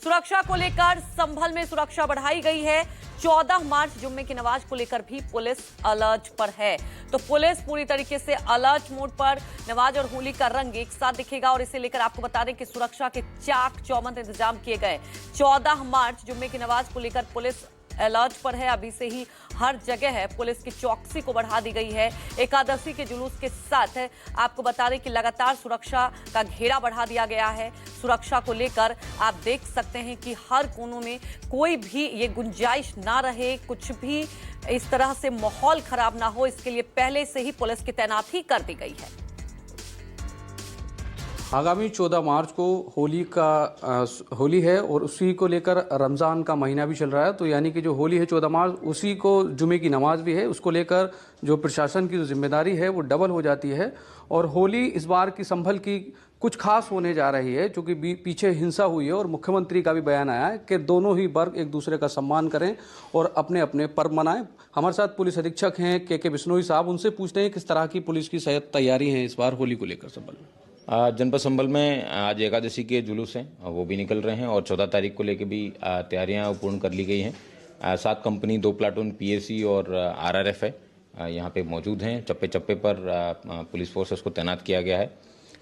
सुरक्षा को लेकर संभल में सुरक्षा बढ़ाई गई है। 14 मार्च जुम्मे की नमाज को लेकर भी पुलिस अलर्ट पर है। तो पुलिस पूरी तरीके से अलर्ट मोड पर। नमाज और होली का रंग एक साथ दिखेगा और इसे लेकर आपको बता दें कि सुरक्षा के चाक चौबंद इंतजाम किए गए। 14 मार्च जुम्मे की नमाज को लेकर पुलिस अलर्ट पर है। अभी से ही हर जगह है पुलिस की चौकसी को बढ़ा दी गई है। एकादशी के जुलूस के साथ आपको बता दें कि लगातार सुरक्षा का घेरा बढ़ा दिया गया है। सुरक्षा को लेकर आप देख सकते हैं कि हर कोनों में कोई भी ये गुंजाइश ना रहे, कुछ भी इस तरह से माहौल खराब ना हो, इसके लिए पहले से ही पुलिस की तैनाती कर दी गई है। आगामी 14 मार्च को होली है और उसी को लेकर रमज़ान का महीना भी चल रहा है। तो यानी कि जो होली है 14 मार्च, उसी को जुमे की नमाज भी है। उसको लेकर जो प्रशासन की जो जिम्मेदारी है वो डबल हो जाती है। और होली इस बार की संभल की कुछ खास होने जा रही है, क्योंकि पीछे हिंसा हुई है और मुख्यमंत्री का भी बयान आया है कि दोनों ही वर्ग एक दूसरे का सम्मान करें और अपने अपने पर्व मनाएं। हमारे साथ पुलिस अधीक्षक हैं के बिश्नोई साहब, उनसे पूछते हैं किस तरह की पुलिस की तैयारी है इस बार होली को लेकर संभल में। जनपद संभल में आज एकादशी के जुलूस हैं, वो भी निकल रहे हैं और 14 तारीख को लेकर भी तैयारियां पूर्ण कर ली गई हैं। 7 कंपनी, 2 प्लाटून पीएसी और आरआरएफ है यहाँ पे मौजूद हैं। चप्पे चप्पे पर पुलिस फोर्सेस को तैनात किया गया है।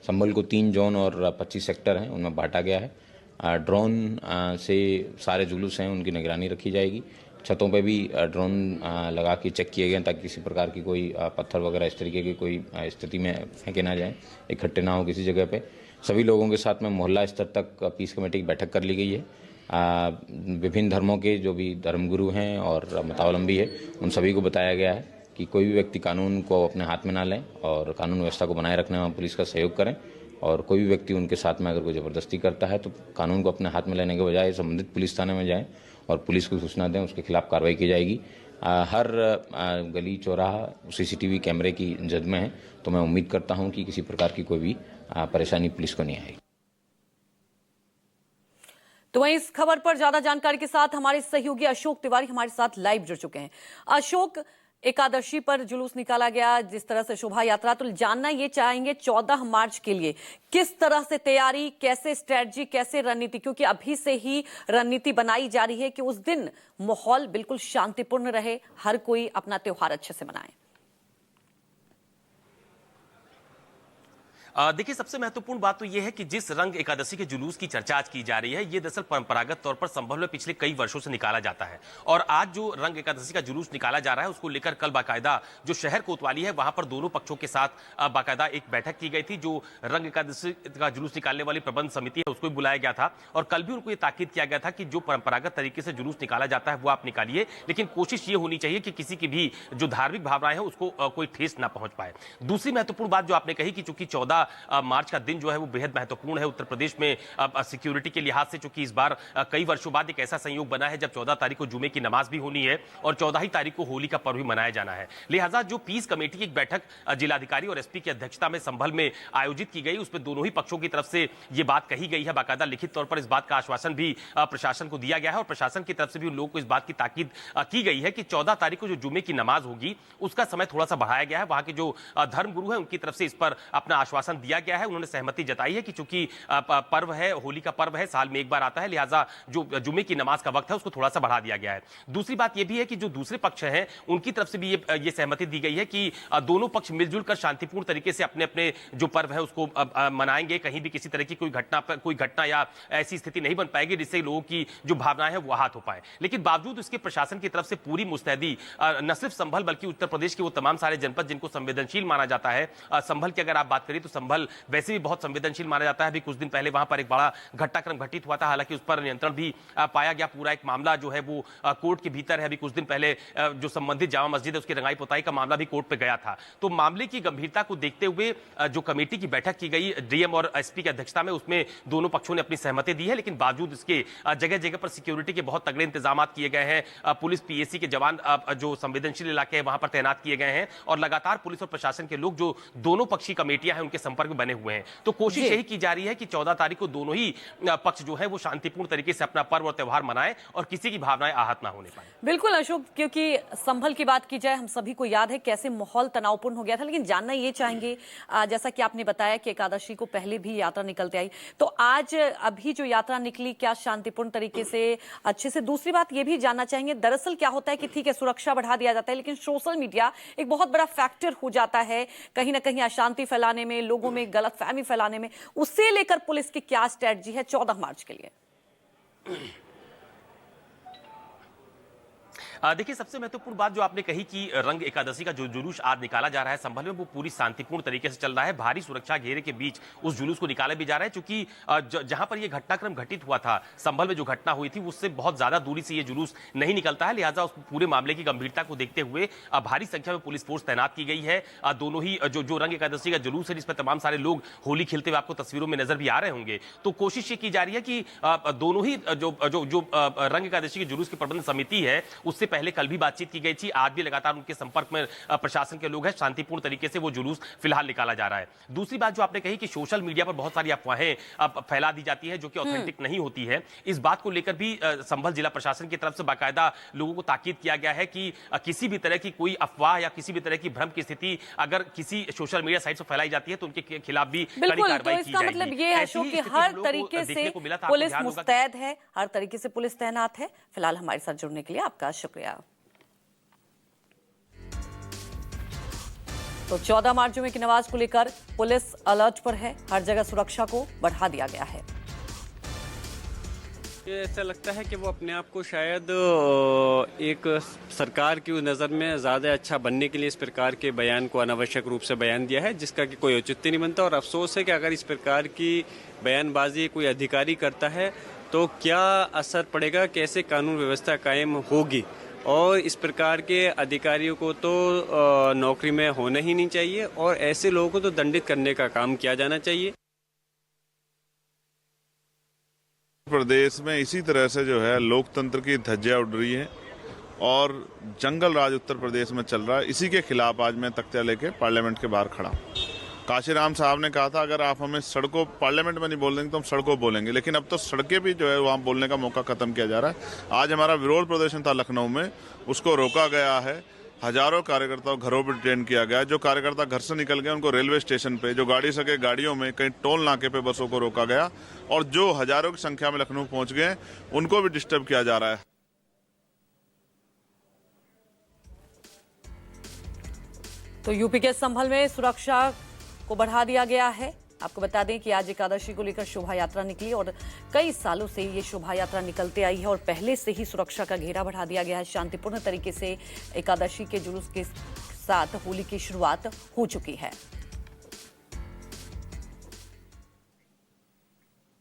संभल को 3 जोन और 25 सेक्टर हैं, उनमें बांटा गया है। ड्रोन से सारे जुलूस हैं उनकी निगरानी रखी जाएगी। छतों पे भी ड्रोन लगा के चेक किए गए ताकि किसी प्रकार की कोई पत्थर वगैरह इस तरीके की कोई स्थिति में फेंके ना जाए, इकट्ठे ना हो किसी जगह पे। सभी लोगों के साथ में मोहल्ला स्तर तक पीस कमेटी की बैठक कर ली गई है। विभिन्न धर्मों के जो भी धर्मगुरु हैं और मतावलंबी है, उन सभी को बताया गया है कि कोई भी व्यक्ति कानून को अपने हाथ में ना लें और कानून व्यवस्था को बनाए रखने में पुलिस का सहयोग करें। और कोई भी व्यक्ति उनके साथ में अगर कोई ज़बरदस्ती करता है तो कानून को अपने हाथ में लेने के बजाय संबंधित पुलिस थाने में जाएं और पुलिस को सूचना दें, उसके खिलाफ कार्रवाई की जाएगी। हर गली चौराहा सीसीटीवी कैमरे की जद में है, तो मैं उम्मीद करता हूं कि किसी प्रकार की कोई भी परेशानी पुलिस को नहीं आएगी। तो वहीं इस खबर पर ज्यादा जानकारी के साथ हमारे सहयोगी अशोक तिवारी हमारे साथ लाइव जुड़ चुके हैं। अशोक, एकादशी पर जुलूस निकाला गया, जिस तरह से शोभा यात्रा, तो जानना ये चाहेंगे 14 मार्च के लिए किस तरह से तैयारी, कैसे स्ट्रेटजी, कैसे रणनीति, क्योंकि अभी से ही रणनीति बनाई जा रही है कि उस दिन माहौल बिल्कुल शांतिपूर्ण रहे, हर कोई अपना त्योहार अच्छे से मनाए। देखिए, सबसे महत्वपूर्ण बात तो यह है कि जिस रंग एकादशी के जुलूस की चर्चा आज की जा रही है, ये दरअसल परंपरागत तौर पर संभल में पिछले कई वर्षों से निकाला जाता है। और आज जो रंग एकादशी का जुलूस निकाला जा रहा है, उसको लेकर कल बाकायदा जो शहर कोतवाली है, वहां पर दोनों पक्षों के साथ बाकायदा एक बैठक की गई थी। जो रंग एकादशी का जुलूस निकालने वाली प्रबंध समिति है, उसको भी बुलाया गया था और कल भी उनको ये ताकीद किया गया था कि जो परंपरागत तरीके से जुलूस निकाला जाता है वो आप निकालिए, लेकिन कोशिश ये होनी चाहिए कि किसी की भी जो धार्मिक भावनाएं हैं उसको कोई ठेस ना पहुंच पाए। दूसरी महत्वपूर्ण बात जो आपने कही कि चूंकि 14 मार्च का दिन जो है वो बेहद महत्वपूर्ण है उत्तर प्रदेश में सिक्योरिटी के लिहाज से, चूंकि इस बार कई वर्षों बाद एक ऐसा संयोग बना है जब 14 तारीख को जुमे की नमाज भी होनी है और 14 ही तारीख को होली का पर्व भी मनाया जाना है। लिहाजा जो पीस कमेटी की एक बैठक जिलाधिकारी और एसपी की अध्यक्षता में संभल में आयोजित की गई, उसमें दोनों ही पक्षों की तरफ से ये बात कही गई है। बाकायदा लिखित तौर पर इस बात का आश्वासन भी प्रशासन को दिया गया है और प्रशासन की तरफ से भी उन लोगों को इस बात की ताकीद की गई है कि 14 तारीख को जो जुमे की नमाज होगी उसका समय थोड़ा सा बढ़ाया गया है। वहां के जो धर्मगुरु है उनकी तरफ से इस पर अपना आश्वासन दिया गया है। उन्होंने सहमति जताई है कि चूंकि पर्व है, होली का पर्व है, साल में एक बार आता है, लिहाजा जो जुमे की नमाज का वक्त है उसको थोड़ा सा बढ़ा दिया गया है। दूसरी बात यह भी है कि जो दूसरे पक्ष हैं उनकी तरफ से भी ये सहमति दी गई है कि दोनों पक्ष मिलजुल कर शांतिपूर्ण तरीके से अपने अपने जो पर्व है उसको मनाएंगे। कहीं भी किसी तरह की कोई घटना या ऐसी स्थिति नहीं बन पाएगी जिससे लोगों की जो भावनाएं हैं वो आहत हो पाए। लेकिन बावजूद इसके प्रशासन की तरफ से पूरी मुस्तैदी न सिर्फ संभल बल्कि उत्तर प्रदेश के वो तमाम सारे जनपद जिनको संवेदनशील माना जाता है, संभल की अगर आप बात करें तो संभल वैसे भी बहुत संवेदनशील माना जाता है। अभी कुछ दिन पहले वहां पर एक बड़ा घटनाक्रम घटित हुआ था, हालांकि उस पर नियंत्रण भी पाया गया। पूरा एक मामला जो है वो कोर्ट के भीतर है। अभी कुछ दिन पहले जो संबंधित जामा मस्जिद है उसकी रंगाई पुताई का मामला भी कोर्ट पे गया था। तो मामले की गंभीरता को देखते हुए जो कमेटी की बैठक की गई डीएम और एसपी की अध्यक्षता में, उसमें दोनों पक्षों ने अपनी सहमति दी है। लेकिन बावजूद इसके जगह जगह पर सिक्योरिटी के बहुत तगड़े इंतजाम किए गए हैं। पुलिस पीएसी के जवान जो संवेदनशील इलाके हैं वहां पर तैनात किए गए हैं और लगातार पुलिस और प्रशासन के लोग जो दोनों पक्षी कमेटियां हैं उनके संपर्क में बने हुए हैं। तो कोशिश यही की जा रही है कि 14 तारीख को दोनों ही पक्ष जो है वो शांतिपूर्ण तरीके से अपना पर्व और त्यौहार मनाएं और किसी की भावनाएं आहत ना होने पाए। बिल्कुल अशोक, क्योंकि संभल की बात की जाए, हम सभी को याद है कैसे माहौल तनावपूर्ण हो गया था। लेकिन जानना ये चाहेंगे, जैसा कि आपने बताया कि एकादशी को पहले भी यात्रा निकलते आई, तो आज अभी जो यात्रा निकली क्या शांतिपूर्ण तरीके से अच्छे से? दूसरी बात ये भी जानना चाहेंगे, दरअसल क्या होता है कि ठीक है सुरक्षा बढ़ा दिया जाता है, लेकिन सोशल मीडिया एक बहुत बड़ा फैक्टर हो जाता है कहीं ना कहीं अशांति फैलाने में, लोगों में गलतफहमी फैलाने में। उससे लेकर पुलिस की क्या स्ट्रेटजी है 14 मार्च के लिए? देखिए, सबसे महत्वपूर्ण बात जो आपने कही कि रंग एकादशी का जो जुलूस आज निकाला जा रहा है संभल में, वो पूरी शांतिपूर्ण तरीके से चल रहा है। भारी सुरक्षा घेरे के बीच उस जुलूस को निकाला भी जा रहा है, क्योंकि जहां पर ये घटनाक्रम घटित हुआ था, संभल में जो घटना हुई थी, उससे बहुत ज्यादा दूरी से ये जुलूस नहीं निकलता है। लिहाजा उस पूरे मामले की गंभीरता को देखते हुए भारी संख्या में पुलिस फोर्स तैनात की गई है। दोनों ही जो रंग एकादशी का जुलूस है, जिसमें तमाम सारे लोग होली खेलते हुए आपको तस्वीरों में नजर भी आ रहे होंगे, तो कोशिश ये की जा रही है कि दोनों ही जो रंग एकादशी के जुलूस की प्रबंध समिति है, उससे पहले कल भी बातचीत की गई थी, आज भी लगातार उनके संपर्क में प्रशासन के लोग हैं। शांतिपूर्ण तरीके से वो जुलूस फिलहाल निकाला जा रहा है। दूसरी बात जो आपने कही कि सोशल मीडिया पर बहुत सारी अफवाहें फैला दी जाती है जो कि ऑथेंटिक नहीं होती है, इस बात को लेकर भी संभल जिला प्रशासन की तरफ से बाकायदा लोगों को ताकीद किया गया है कि किसी भी तरह की कोई अफवाह या किसी भी तरह की भ्रम की स्थिति अगर किसी सोशल मीडिया साइट पर फैलाई जाती है तो उनके खिलाफ भी कड़ी कार्रवाई की जाएगी। मतलब ये है कि हर तरीके से पुलिस मुस्तैद है, हर तरीके से पुलिस तैनात है। फिलहाल हमारे साथ जुड़ने के लिए आपका शुक्रिया। तो 14 मार्च जुमे की नमाज को लेकर पुलिस अलर्ट पर है, हर जगह सुरक्षा को बढ़ा दिया गया है। ये ऐसा लगता है कि वो अपने आप को शायद एक सरकार की नज़र में ज़्यादा अच्छा बनने के लिए इस प्रकार के बयान को अनावश्यक रूप से बयान दिया है, जिसका कि कोई औचित्य नहीं बनता। और अफसोस है कि अगर इस प्रकार की बयानबाजी कोई अधिकारी करता है तो क्या असर पड़ेगा, कैसे कानून व्यवस्था कायम होगी। और इस प्रकार के अधिकारियों को तो नौकरी में होना ही नहीं चाहिए और ऐसे लोगों को तो दंडित करने का काम किया जाना चाहिए। प्रदेश में इसी तरह से जो है लोकतंत्र की धज्जियां उड़ रही है और जंगल राज उत्तर प्रदेश में चल रहा है। इसी के खिलाफ आज मैं तख्तिया लेके पार्लियामेंट के बाहर खड़ा हूँ। काशीराम साहब ने कहा था अगर आप हमें सड़कों पार्लियामेंट में नहीं बोल देंगे तो हम सड़कों बोलेंगे, लेकिन अब तो सड़कें भी जो है वहाँ बोलने का मौका खत्म किया जा रहा है। आज हमारा विरोध प्रदर्शन था लखनऊ में, उसको रोका गया है। हजारों कार्यकर्ताओं घरों पर डिटेन किया गया। जो कार्यकर्ता घर से निकल गए उनको रेलवे स्टेशन पे, जो गाड़ी सके गाड़ियों में, कहीं टोल नाके पे बसों को रोका गया और जो हजारों की संख्या में लखनऊ पहुंच गए उनको भी डिस्टर्ब किया जा रहा है। तो यूपी के संभल में सुरक्षा को बढ़ा दिया गया है। आपको बता दें कि आज एकादशी को लेकर शोभा यात्रा निकली और कई सालों से ये शोभा यात्रा निकलते आई है और पहले से ही सुरक्षा का घेरा बढ़ा दिया गया है। शांतिपूर्ण तरीके से एकादशी के जुलूस के साथ होली की शुरुआत हो चुकी है।